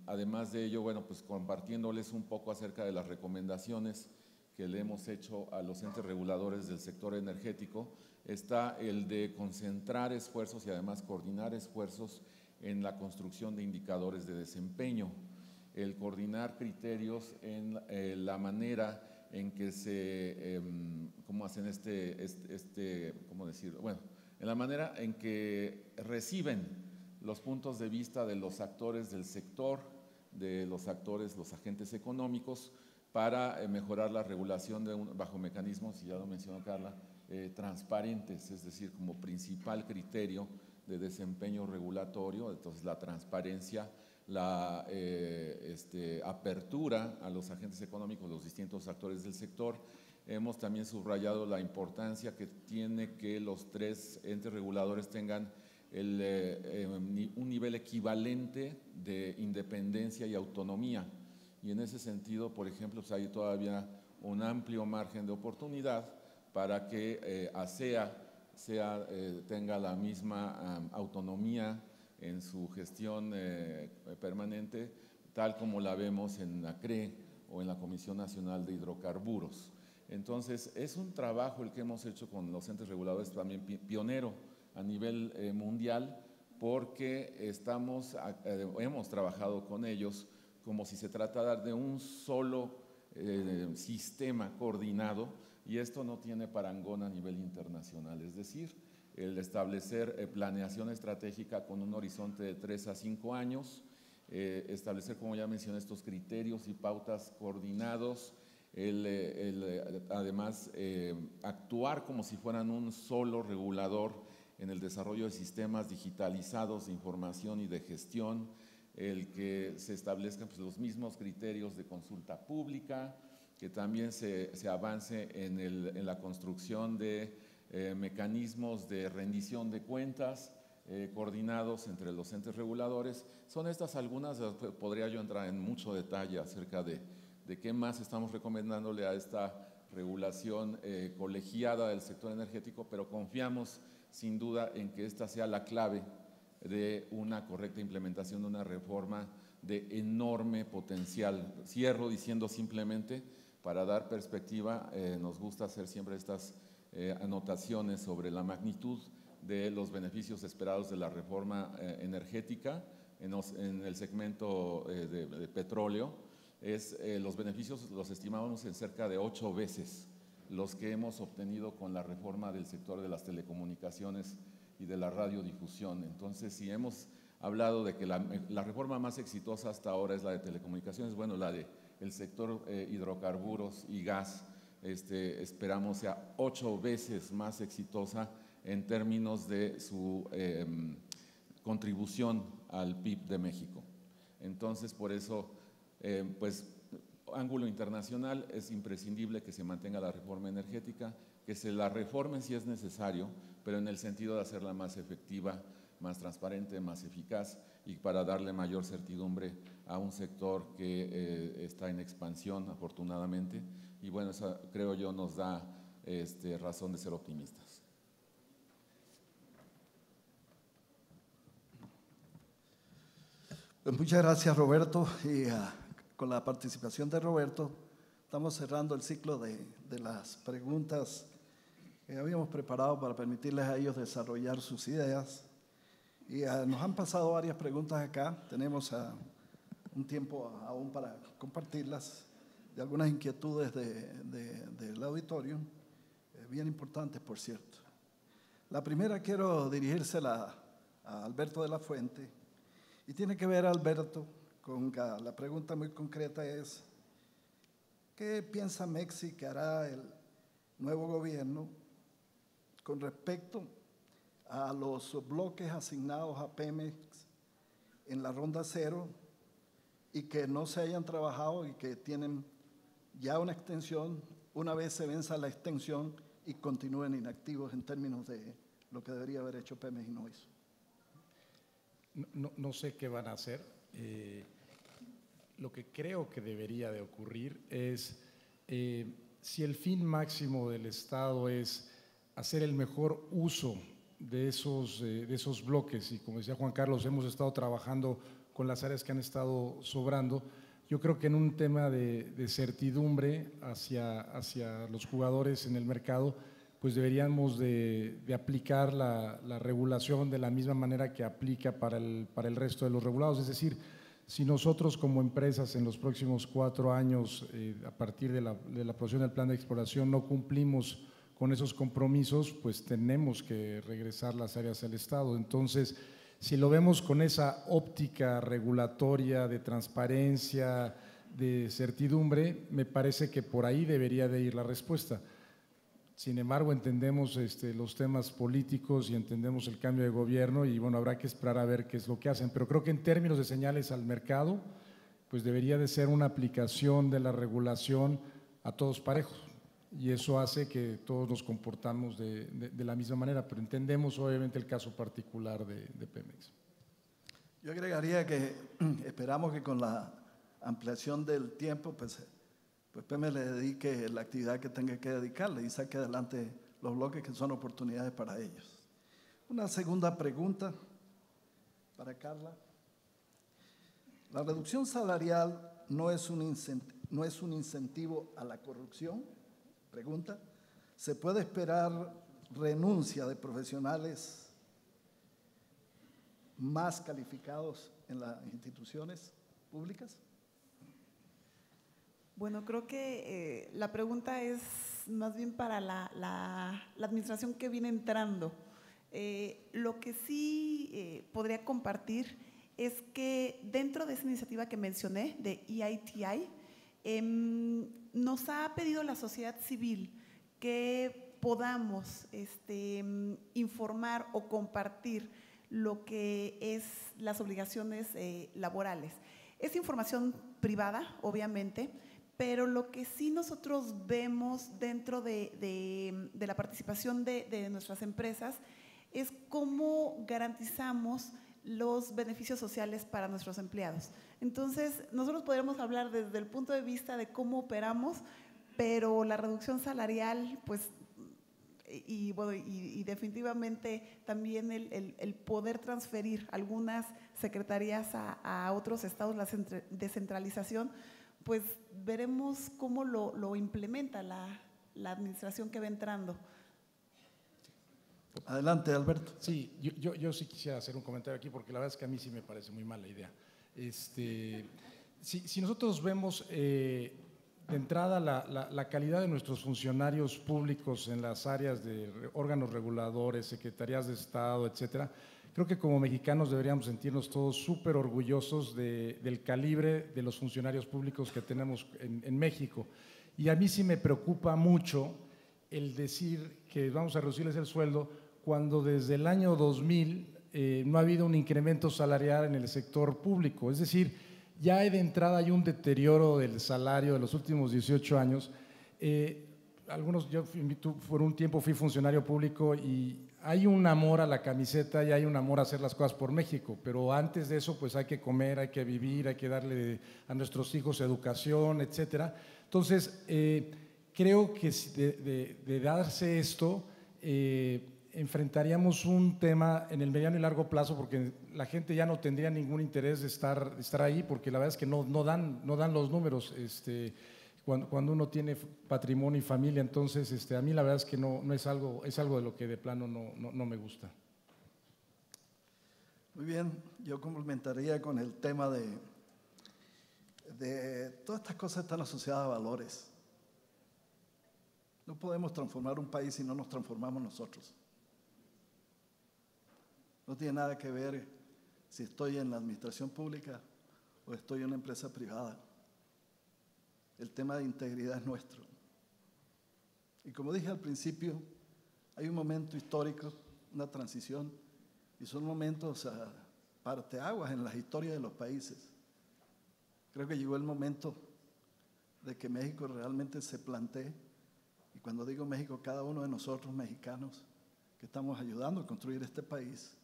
Además de ello, bueno, pues compartiéndoles un poco acerca de las recomendaciones que le hemos hecho a los entes reguladores del sector energético, está el de concentrar esfuerzos y además coordinar esfuerzos en la construcción de indicadores de desempeño, el coordinar criterios en la manera en que ¿cómo hacen cómo decirlo? Bueno, en la manera en que reciben los puntos de vista de los actores del sector, de los agentes económicos, para mejorar la regulación bajo mecanismos, y ya lo mencionó Carla, transparentes, es decir, como principal criterio de desempeño regulatorio. Entonces, la transparencia, la apertura a los agentes económicos, los distintos actores del sector. Hemos también subrayado la importancia que tiene que los 3 entes reguladores tengan un nivel equivalente de independencia y autonomía. Y en ese sentido, por ejemplo, pues hay todavía un amplio margen de oportunidad para que ASEA tenga la misma autonomía en su gestión permanente, tal como la vemos en la CRE o en la Comisión Nacional de Hidrocarburos. Entonces, es un trabajo el que hemos hecho con los entes reguladores también pionero a nivel mundial, porque hemos trabajado con ellos como si se tratara de un solo sistema coordinado, y esto no tiene parangón a nivel internacional. Es decir, el establecer planeación estratégica con un horizonte de 3 a 5 años, establecer, como ya mencioné, estos criterios y pautas coordinados, además actuar como si fueran un solo regulador en el desarrollo de sistemas digitalizados de información y de gestión, el que se establezcan pues, los mismos criterios de consulta pública, que también se avance en la construcción de mecanismos de rendición de cuentas coordinados entre los entes reguladores. Son estas algunas, podría yo entrar en mucho detalle acerca de qué más estamos recomendándole a esta regulación colegiada del sector energético, pero confiamos sin duda en que esta sea la clave de una correcta implementación de una reforma de enorme potencial. Cierro diciendo simplemente, para dar perspectiva, nos gusta hacer siempre estas anotaciones sobre la magnitud de los beneficios esperados de la reforma energética en el segmento de petróleo. Los beneficios los estimábamos en cerca de 8 veces los que hemos obtenido con la reforma del sector de las telecomunicaciones y de la radiodifusión. Entonces, si hemos hablado de que la reforma más exitosa hasta ahora es la de telecomunicaciones, bueno, la del sector hidrocarburos y gas, esperamos sea 8 veces más exitosa en términos de su contribución al PIB de México. Entonces, por eso, pues, ángulo internacional, es imprescindible que se mantenga la reforma energética, que se la reforme si es necesario, pero en el sentido de hacerla más efectiva, más transparente, más eficaz y para darle mayor certidumbre a un sector que está en expansión, afortunadamente. Y bueno, eso creo yo nos da razón de ser optimistas. Pues muchas gracias, Roberto. Y con la participación de Roberto, estamos cerrando el ciclo de las preguntas que habíamos preparado para permitirles a ellos desarrollar sus ideas. Y nos han pasado varias preguntas acá. Tenemos un tiempo aún para compartirlas, de algunas inquietudes del auditorio, bien importantes, por cierto. La primera quiero dirigírsela a Alberto de la Fuente, y tiene que ver, Alberto, con la pregunta muy concreta es, ¿qué piensa Mexi que hará el nuevo gobierno con respecto a los bloques asignados a Pemex en la ronda 0 y que no se hayan trabajado y que tienen ya una extensión, una vez se venza la extensión y continúen inactivos en términos de lo que debería haber hecho Pemex y no hizo? No sé qué van a hacer. Lo que creo que debería de ocurrir es, si el fin máximo del Estado es hacer el mejor uso de esos bloques, y como decía Juan Carlos, hemos estado trabajando con las áreas que han estado sobrando, yo creo que en un tema de certidumbre hacia los jugadores en el mercado, pues deberíamos de aplicar la regulación de la misma manera que aplica para el resto de los regulados. Es decir, si nosotros como empresas en los próximos 4 años, a partir de la aprobación del plan de exploración, no cumplimos con esos compromisos, pues tenemos que regresar las áreas al Estado. Entonces, si lo vemos con esa óptica regulatoria de transparencia, de certidumbre, me parece que por ahí debería de ir la respuesta. Sin embargo, entendemos los temas políticos y entendemos el cambio de gobierno y bueno, habrá que esperar a ver qué es lo que hacen. Pero creo que en términos de señales al mercado, pues debería de ser una aplicación de la regulación a todos parejos. Y eso hace que todos nos comportamos de la misma manera, pero entendemos obviamente el caso particular de Pemex. Yo agregaría que esperamos que con la ampliación del tiempo, pues Pemex le dedique la actividad que tenga que dedicarle y saque adelante los bloques que son oportunidades para ellos. Una segunda pregunta para Carla. ¿La reducción salarial no es un incentivo a la corrupción? Pregunta. ¿Se puede esperar renuncia de profesionales más calificados en las instituciones públicas? Bueno, creo que la pregunta es más bien para la administración que viene entrando. Lo que sí podría compartir es que dentro de esa iniciativa que mencioné de EITI, nos ha pedido la sociedad civil que podamos informar o compartir lo que es las obligaciones laborales. Es información privada, obviamente, pero lo que sí nosotros vemos dentro de la participación de nuestras empresas es cómo garantizamos los beneficios sociales para nuestros empleados. Entonces, nosotros podríamos hablar desde el punto de vista de cómo operamos, pero la reducción salarial, pues, y definitivamente también el poder transferir algunas secretarías a otros estados, la descentralización, pues veremos cómo lo implementa la administración que va entrando. Adelante, Alberto. Sí, yo sí quisiera hacer un comentario aquí porque la verdad es que a mí sí me parece muy mala idea. Si nosotros vemos de entrada la calidad de nuestros funcionarios públicos en las áreas de órganos reguladores, secretarías de Estado, etcétera, creo que como mexicanos deberíamos sentirnos todos súper orgullosos del calibre de los funcionarios públicos que tenemos en México. Y a mí sí me preocupa mucho el decir que vamos a reducirles el sueldo cuando desde el año 2000 no ha habido un incremento salarial en el sector público. Es decir, ya de entrada hay un deterioro del salario de los últimos 18 años. Yo por un tiempo fui funcionario público y hay un amor a la camiseta y hay un amor a hacer las cosas por México, pero antes de eso pues hay que comer, hay que vivir, hay que darle a nuestros hijos educación, etcétera. Entonces, creo que de darse esto, enfrentaríamos un tema en el mediano y largo plazo porque la gente ya no tendría ningún interés de estar ahí porque la verdad es que no dan los números cuando uno tiene patrimonio y familia. Entonces, a mí la verdad es que no es algo de lo que de plano no me gusta. Muy bien, yo complementaría con el tema de todas estas cosas están asociadas a valores. No podemos transformar un país si no nos transformamos nosotros. No tiene nada que ver si estoy en la administración pública o estoy en una empresa privada. El tema de integridad es nuestro. Y como dije al principio, hay un momento histórico, una transición, y son momentos parteaguas en las historias de los países. Creo que llegó el momento de que México realmente se plantee, y cuando digo México, cada uno de nosotros mexicanos que estamos ayudando a construir este país,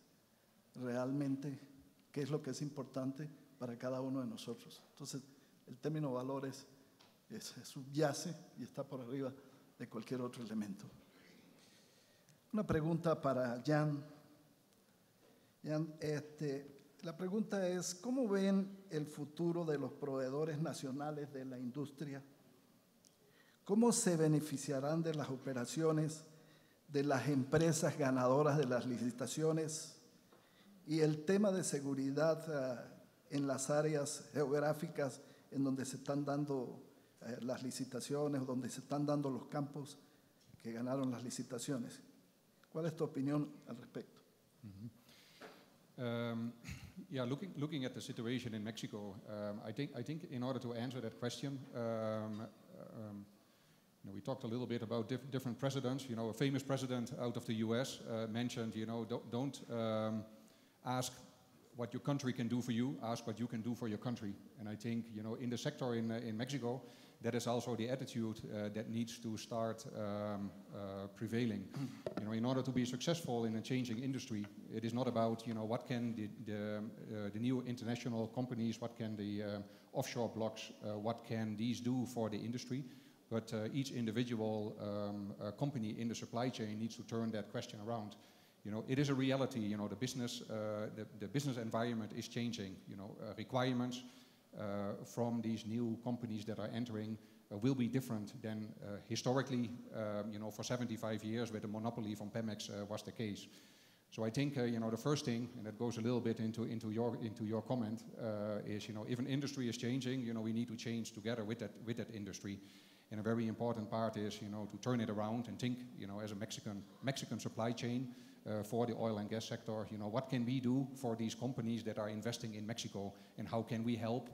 realmente qué es lo que es importante para cada uno de nosotros. Entonces, el término valores subyace y está por arriba de cualquier otro elemento. Una pregunta para Jan. Jan, la pregunta es, ¿cómo ven el futuro de los proveedores nacionales de la industria? ¿Cómo se beneficiarán de las operaciones de las empresas ganadoras de las licitaciones? Y el tema de seguridad en las áreas geográficas en donde se están dando las licitaciones, donde se están dando los campos que ganaron las licitaciones. ¿Cuál es tu opinión al respecto? Yeah, looking at the situation in Mexico, I think in order to answer that question, we talked a little bit about different presidents. A famous president out of the US mentioned, don't ask what your country can do for you, ask what you can do for your country. And I think, in the sector in Mexico, that is also the attitude that needs to start prevailing. In order to be successful in a changing industry, it is not about, what can the new international companies, what can the offshore blocks, what can these do for the industry, but each individual company in the supply chain needs to turn that question around. It is a reality. The business environment is changing. Requirements from these new companies that are entering will be different than historically. For 75 years, with the monopoly from Pemex was the case. So I think the first thing, and that goes a little bit into your comment, is if an industry is changing, we need to change together with that industry. And a very important part is to turn it around and think as a Mexican supply chain. For the oil and gas sector, what can we do for these companies that are investing in Mexico, and how can we help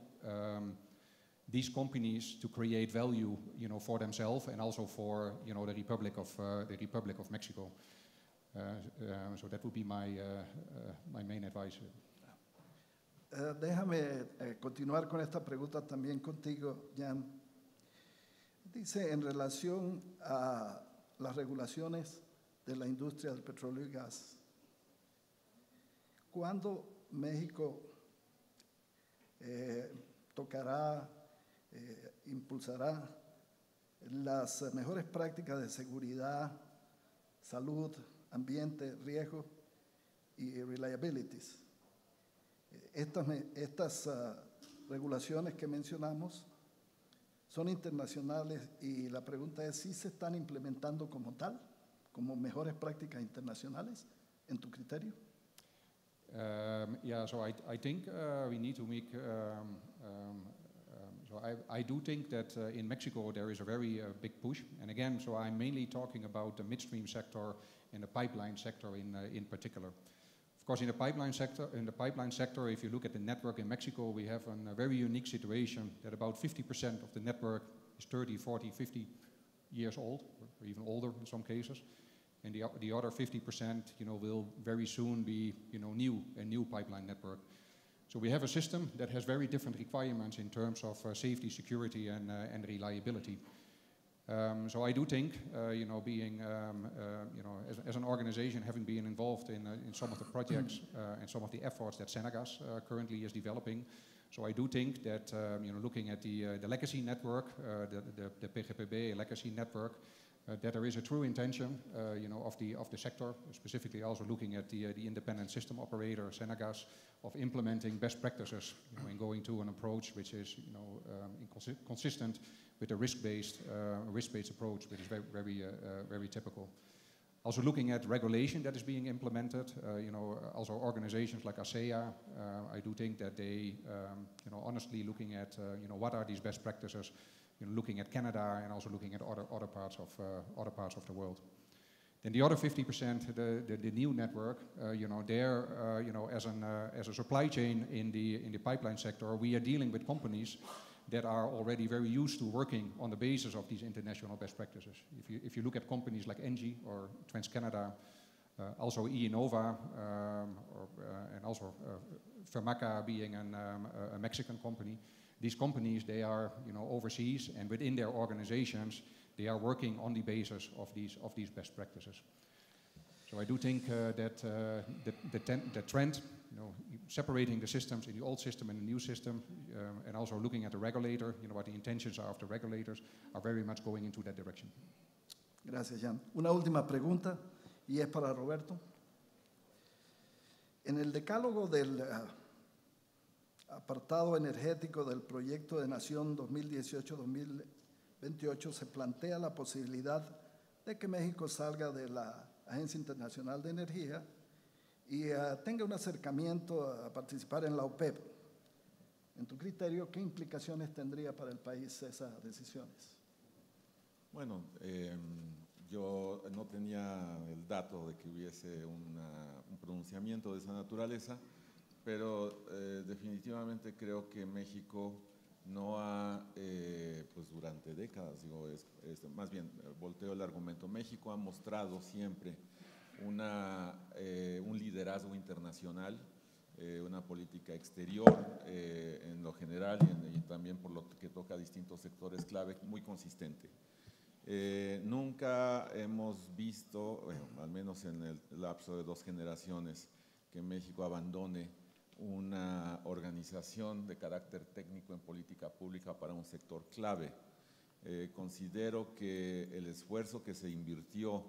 these companies to create value, for themselves and also for the Republic of Mexico. So that would be my main advice. Déjame continuar con esta pregunta también contigo, Jan. Dice, en relación a las regulaciones de la industria del petróleo y gas, ¿cuándo México tocará, impulsará las mejores prácticas de seguridad, salud, ambiente, riesgo y reliabilities? Estas regulaciones que mencionamos son internacionales y la pregunta es si se están implementando como tal, como mejores prácticas internacionales, en tu criterio. Yeah, so I think we need to make. So I do think that in Mexico there is a very big push, and again, so I'm mainly talking about the midstream sector and the pipeline sector in particular. Of course, in the pipeline sector, if you look at the network in Mexico, we have a very unique situation that about 50% of the network is 30, 40, 50 years old, or even older in some cases. And the other 50%, will very soon be, a new pipeline network. So we have a system that has very different requirements in terms of safety, security, and reliability. So I do think, being, as an organization, having been involved in some of the projects and some of the efforts that Senegas currently is developing, so I do think that, looking at the legacy network, the PGPB legacy network, that there is a true intention, of the sector, specifically also looking at the independent system operator, Senegas, of implementing best practices, and going to an approach which is, consistent with a risk-based approach, which is very typical. Also looking at regulation that is being implemented, also organizations like ASEA, I do think that they, honestly looking at, what are these best practices, looking at Canada and also looking at other parts of the world. Then the other 50%, the new network, as a supply chain in the pipeline sector, we are dealing with companies that are already very used to working on the basis of these international best practices. If you look at companies like Engie or TransCanada, also Enova, and also Fermaca being a Mexican company, these companies, they are overseas, and within their organizations, they are working on the basis of these best practices. So I do think that the trend, separating the systems in the old system and the new system, and also looking at the regulator, what the intentions are of the regulators, are very much going into that direction. Gracias, Jan. Una última pregunta, y es para Roberto. En el decálogo del apartado energético del Proyecto de Nación 2018-2028 se plantea la posibilidad de que México salga de la Agencia Internacional de Energía y tenga un acercamiento a participar en la OPEP. En tu criterio, ¿qué implicaciones tendría para el país esas decisiones? Bueno, yo no tenía el dato de que hubiese un pronunciamiento de esa naturaleza, pero definitivamente creo que México no ha, pues durante décadas, más bien volteo el argumento, México ha mostrado siempre un liderazgo internacional, una política exterior en lo general y también por lo que toca a distintos sectores clave muy consistente. Nunca hemos visto, bueno, al menos en el lapso de 2 generaciones, que México abandone una organización de carácter técnico en política pública para un sector clave. Considero que el esfuerzo que se invirtió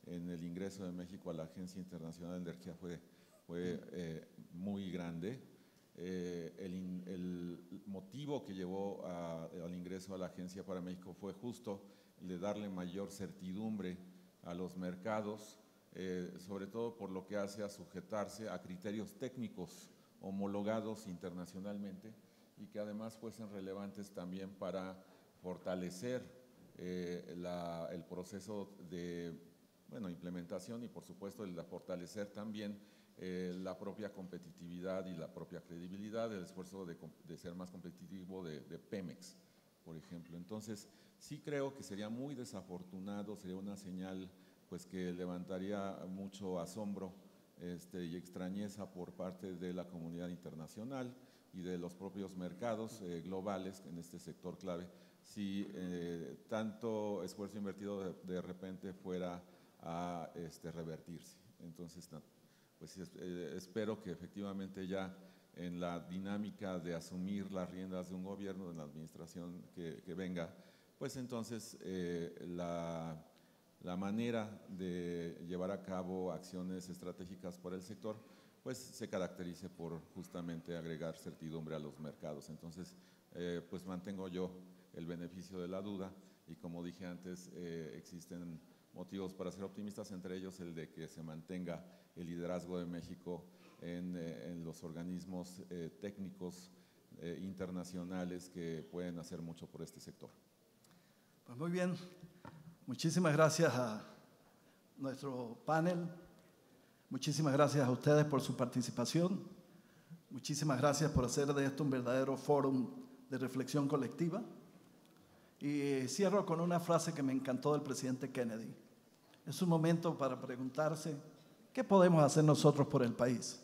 en el ingreso de México a la Agencia Internacional de Energía fue muy grande. El motivo que llevó al ingreso a la agencia para México fue justo el de darle mayor certidumbre a los mercados, sobre todo por lo que hace a sujetarse a criterios técnicos homologados internacionalmente y que además fuesen relevantes también para fortalecer el proceso de implementación y por supuesto el de fortalecer también la propia competitividad y la propia credibilidad, el esfuerzo de ser más competitivo de Pemex, por ejemplo. Entonces, sí creo que sería muy desafortunado, sería una señal pues que levantaría mucho asombro y extrañeza por parte de la comunidad internacional y de los propios mercados globales en este sector clave, si tanto esfuerzo invertido de repente fuera a revertirse. Entonces, pues espero que efectivamente ya en la dinámica de asumir las riendas de un gobierno, de la administración que venga, pues entonces la manera de llevar a cabo acciones estratégicas por el sector, pues se caracterice por justamente agregar certidumbre a los mercados. Entonces, pues mantengo yo el beneficio de la duda y como dije antes, existen motivos para ser optimistas, entre ellos el de que se mantenga el liderazgo de México en los organismos técnicos internacionales que pueden hacer mucho por este sector. Pues muy bien, muchísimas gracias a nuestro panel, muchísimas gracias a ustedes por su participación, muchísimas gracias por hacer de esto un verdadero fórum de reflexión colectiva. Y cierro con una frase que me encantó del presidente Kennedy. Es un momento para preguntarse, ¿qué podemos hacer nosotros por el país?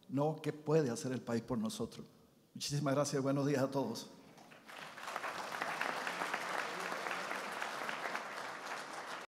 No, ¿qué puede hacer el país por nosotros? Muchísimas gracias y buenos días a todos.